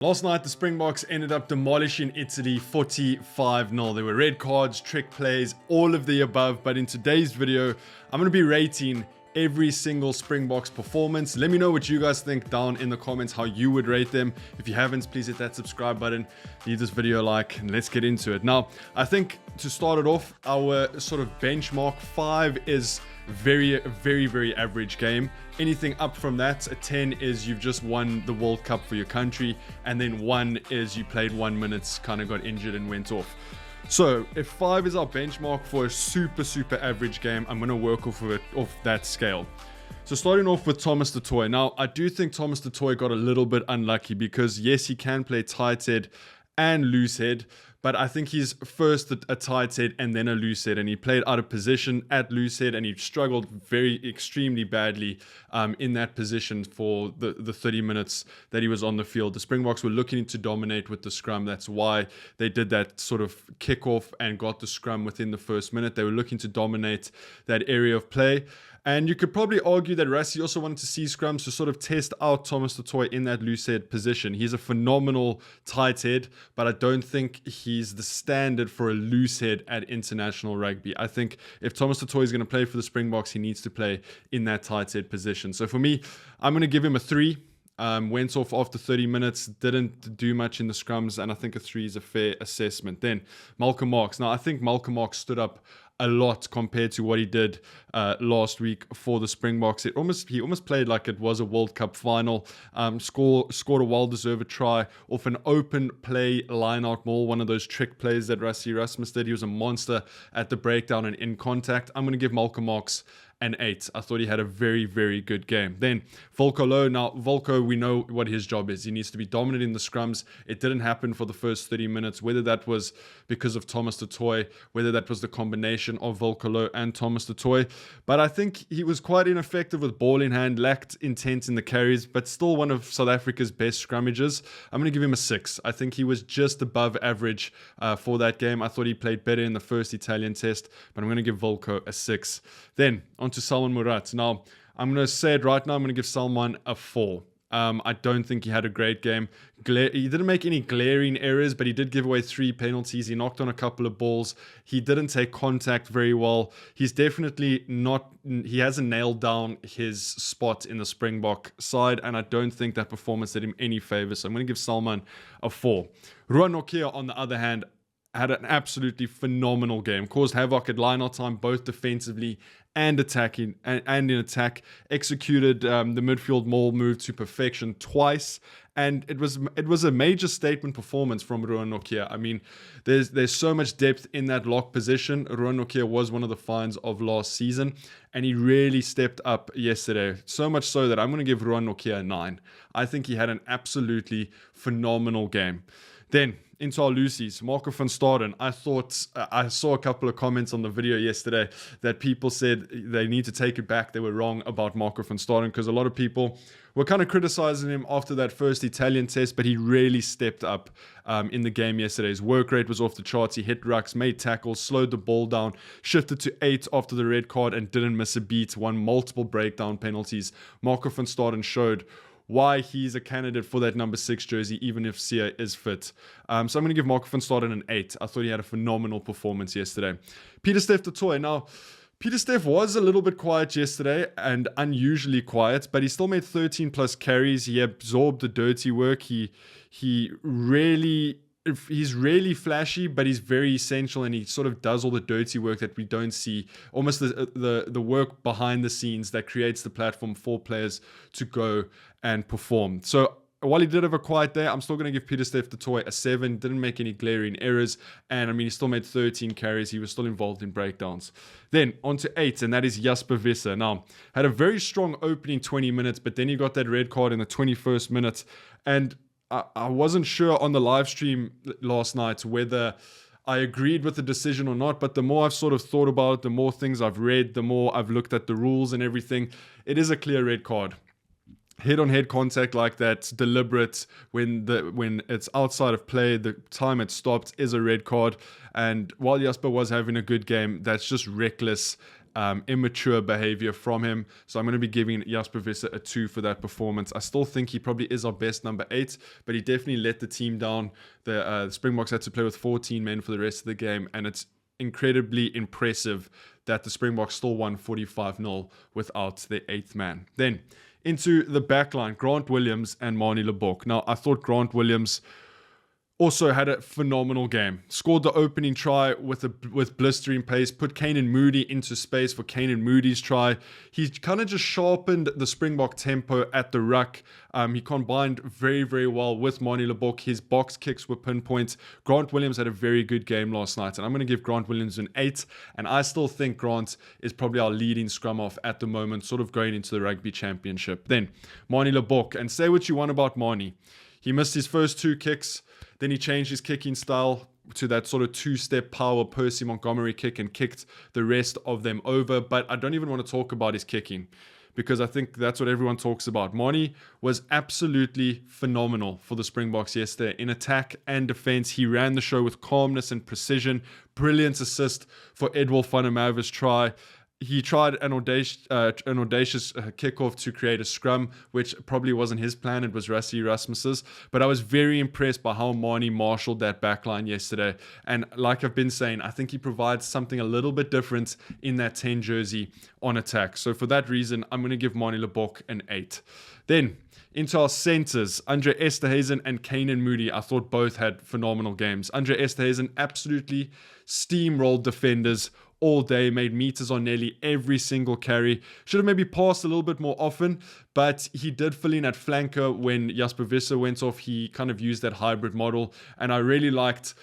Last night, the Springboks ended up demolishing Italy 45-0. There were red cards, trick plays, all of the above. But in today's video, I'm going to be rating every single Springboks performance. Let me know what you guys think down in the comments, how you would rate them. If you haven't, please hit that subscribe button, leave this video a like, and let's get into it. Now, I think to start it off, our sort of benchmark 5 is very average game. Anything up from that, a 10 is you've just won the World Cup for your country, and then 1 is you played 1 minute, kind of got injured and went off. So if 5 is our benchmark for a super average game, I'm going to work off that scale. So starting off with Thomas du Toit. Now, I do think Thomas du Toit got a little bit unlucky because yes, he can play tight head and loose head, but I think he's first a tight head and then a loose head, and he played out of position at loose head, and he struggled extremely badly in that position for the 30 minutes that he was on the field. The Springboks were looking to dominate with the scrum. That's why they did that sort of kickoff and got the scrum within the first minute. They were looking to dominate that area of play. And you could probably argue that Rassie also wanted to see scrums to sort of test out Thomas du Toit in that loose head position. He's a phenomenal tight head, but I don't think he's the standard for a loose head at international rugby. I think if Thomas du Toit is going to play for the Springboks, he needs to play in that tight head position. So for me, I'm going to give him a 3. Went off after 30 minutes, didn't do much in the scrums, and I think a 3 is a fair assessment. Then Malcolm Marx. Now, I think Malcolm Marx stood up a lot compared to what he did last week for the Springboks. He almost played like it was a World Cup final. Scored a well-deserved try off an open play line-out maul, one of those trick plays that Rassie Erasmus did. He was a monster at the breakdown and in contact. I'm going to give Malcolm Marx an 8. I thought he had a very good game. Then Volko Low. Now, Volko, we know what his job is. He needs to be dominant in the scrums. It didn't happen for the first 30 minutes, whether that was because of Thomas du Toit, whether that was the combination of Volko Low and Thomas du Toit. But I think he was quite ineffective with ball in hand, lacked intent in the carries, but still one of South Africa's best scrummages. I'm going to give him a 6. I think he was just above average for that game. I thought he played better in the first Italian test, but I'm going to give Volko a 6. Then on to Salman Murat. Now, I'm going to say it right now, I'm going to give Salman a 4. I don't think he had a great game. He didn't make any glaring errors, but he did give away 3 penalties. He knocked on a couple of balls. He didn't take contact very well. He's definitely not, he hasn't nailed down his spot in the Springbok side, and I don't think that performance did him any favors. So I'm going to give Salman a 4. Ruan Nokia, on the other hand, had an absolutely phenomenal game. Caused havoc at line-out time, both defensively and attacking, and in attack. Executed the midfield maul move to perfection twice, and it was a major statement performance from Ruan Nokia. I mean, there's so much depth in that lock position. Ruan Nokia was one of the finds of last season, and he really stepped up yesterday. So much so that I'm going to give Ruan Nokia a 9. I think he had an absolutely phenomenal game. Then into our Lucies, Marco van Staden. I thought I saw a couple of comments on the video yesterday that people said they need to take it back. They were wrong about Marco van Staden because a lot of people were kind of criticizing him after that first Italian test, but he really stepped up in the game yesterday. His work rate was off the charts. He hit rucks, made tackles, slowed the ball down, shifted to 8 after the red card and didn't miss a beat, won multiple breakdown penalties. Marco van Staden showed why he's a candidate for that number 6 jersey, even if Sia is fit. So I'm going to give Marco van Staden an 8. I thought he had a phenomenal performance yesterday. Pieter-Steph du Toit. Now, Pieter-Steph was a little bit quiet yesterday and unusually quiet, but he still made 13 plus carries. He absorbed the dirty work. He's really flashy, but he's very essential, and he sort of does all the dirty work that we don't see, almost the work behind the scenes that creates the platform for players to go and perform. So while he did have a quiet day, I'm still going to give Pieter-Steph du Toit a 7. Didn't make any glaring errors, and I mean, he still made 13 carries. He was still involved in breakdowns. Then on to 8, and that is Jasper Visser. Now, had a very strong opening 20 minutes, but then he got that red card in the 21st minute, and I wasn't sure on the live stream last night whether I agreed with the decision or not, but the more I've sort of thought about it, the more things I've read, the more I've looked at the rules and everything, it is a clear red card. Head-on-head contact like that, deliberate, when it's outside of play, the time it stopped is a red card. And while Jasper was having a good game, that's just reckless immature behavior from him. So I'm going to be giving Jasper Visser a 2 for that performance. I still think he probably is our best number 8, but he definitely let the team down. The Springboks had to play with 14 men for the rest of the game, and it's incredibly impressive that the Springboks still won 45-0 without their 8th man. Then into the backline, Grant Williams and Manie Libbok. Now, I thought Grant Williams also had a phenomenal game. Scored the opening try with blistering pace, put Kanan Moody into space for Kanan Moody's try. He kind of just sharpened the Springbok tempo at the ruck. He combined very, very well with Manie Libbok. His box kicks were pinpoint. Grant Williams had a very good game last night, and I'm going to give Grant Williams an 8, and I still think Grant is probably our leading scrum off at the moment, sort of going into the Rugby Championship. Then, Manie Libbok, and say what you want about Manie. He missed his first 2 kicks. Then he changed his kicking style to that sort of 2-step power Percy Montgomery kick and kicked the rest of them over. But I don't even want to talk about his kicking, because I think that's what everyone talks about. Manie was absolutely phenomenal for the Springboks yesterday. In attack and defense, he ran the show with calmness and precision. Brilliant assist for Edwil van der Merwe's try. He tried an audacious kickoff to create a scrum, which probably wasn't his plan. It was Rassie Rasmus's. But I was very impressed by how Manie marshaled that backline yesterday. And like I've been saying, I think he provides something a little bit different in that 10 jersey on attack. So for that reason, I'm going to give Manie Libbok an 8. Then into our centers, Andre Esterhuizen and Kanan Moody. I thought both had phenomenal games. Andre Esterhuizen absolutely steamrolled defenders all day, made meters on nearly every single carry. Should have maybe passed a little bit more often, but he did fill in at flanker when Jasper Visser went off. He kind of used that hybrid model, and I really liked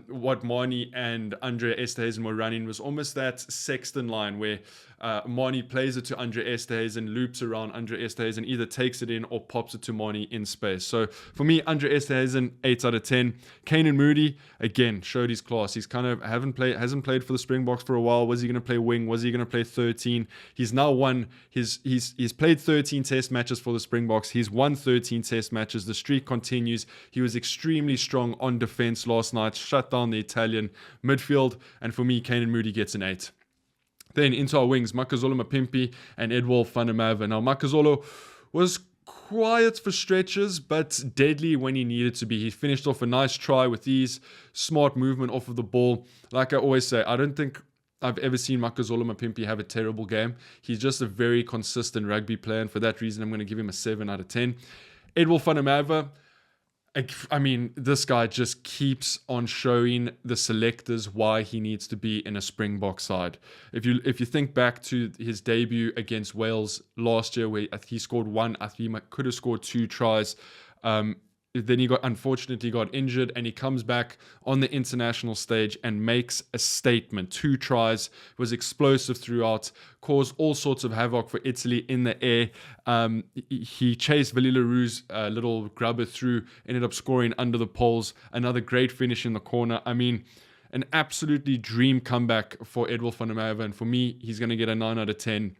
what Manie and Andre Esterhuizen were running. Was almost that Sexton line where Manie plays it to Andre Esterhuizen, loops around Andre Esterhuizen, either takes it in or pops it to Manie in space. So for me, Andre Esterhuizen, 8 out of 10. Kanan Moody, again, showed his class. He's kind of hasn't played for the Springboks for a while. Was he going to play wing? Was he going to play 13? He's now won he's played 13 test matches for the Springboks. He's won 13 test matches. The streak continues. He was extremely strong on defense last night, shut down the Italian midfield, and for me, Kanan Moody gets an 8. Then into our wings, Makazole Mapimpi and Edwil van der Merwe. Now, Makazole was quiet for stretches, but deadly when he needed to be. He finished off a nice try with ease, smart movement off of the ball. Like I always say, I don't think I've ever seen Makazole Mapimpi have a terrible game. He's just a very consistent rugby player, and for that reason, I'm going to give him a 7 out of 10. Edwil van der Merwe, I mean, this guy just keeps on showing the selectors why he needs to be in a Springbok side. If you think back to his debut against Wales last year, where he scored 1, I think he could have scored 2 tries. Then he unfortunately got injured, and he comes back on the international stage and makes a statement. 2 tries, was explosive throughout, caused all sorts of havoc for Italy in the air. He chased Willie Leroux's little grubber through, ended up scoring under the poles. Another great finish in the corner. I mean, an absolutely dream comeback for Edwil van der Merwe, and for me, he's going to get a 9 out of 10.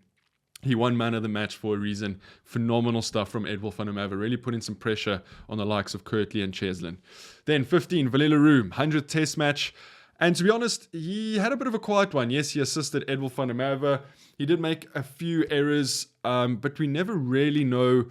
He won man of the match for a reason. Phenomenal stuff from Edwil van der Merwe, really putting some pressure on the likes of Kirtley and Cheslin. Then 15, Willie Leroux, 100th test match. And to be honest, he had a bit of a quiet one. Yes, he assisted Edwil van der Merwe. He did make a few errors, but we never really know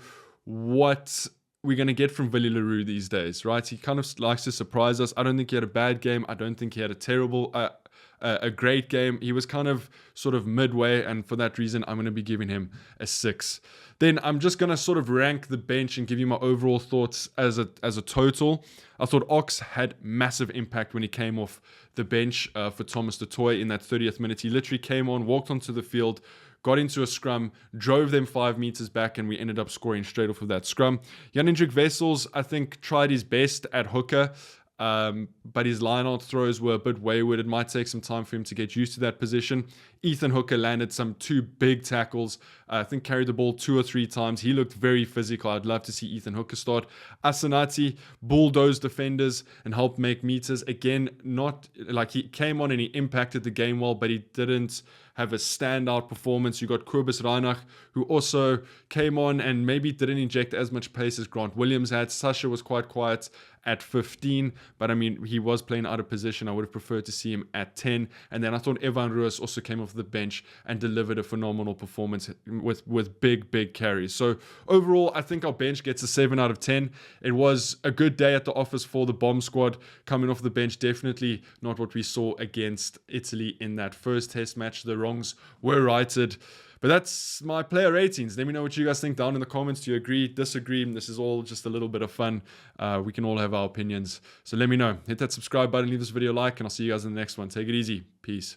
what we're going to get from Willie Leroux these days, right? He kind of likes to surprise us. I don't think he had a bad game. I don't think he had a great game. He was kind of sort of midway, and for that reason, I'm going to be giving him a 6. Then I'm just going to sort of rank the bench and give you my overall thoughts as a total. I thought Ox had massive impact when he came off the bench for Thomas du Toit in that 30th minute. He literally came on, walked onto the field, got into a scrum, drove them 5 meters back, and we ended up scoring straight off of that scrum. Jan-Hendrik Wessels, I think, tried his best at hooker, but his line-out throws were a bit wayward. It might take some time for him to get used to that position. Ethan Hooker landed 2 big tackles. I think carried the ball 2 or 3 times. He looked very physical. I'd love to see Ethan Hooker start. Asanati bulldozed defenders and helped make meters. Again, not like he came on and he impacted the game well, but he didn't have a standout performance. You got Kobus Reinach, who also came on and maybe didn't inject as much pace as Grant Williams had. Sasha was quite quiet at 15, but I mean, he was playing out of position. I would have preferred to see him at 10. And then I thought Evan Ruiz also came off the bench and delivered a phenomenal performance with big carries. So overall, I think our bench gets a 7 out of 10. It was a good day at the office for the bomb squad coming off the bench. Definitely not what we saw against Italy in that first test match. The wrongs were righted. But that's my player ratings. Let me know what you guys think down in the comments. Do you agree, disagree? This is all just a little bit of fun. We can all have our opinions. So let me know. Hit that subscribe button, leave this video a like, and I'll see you guys in the next one. Take it easy. Peace.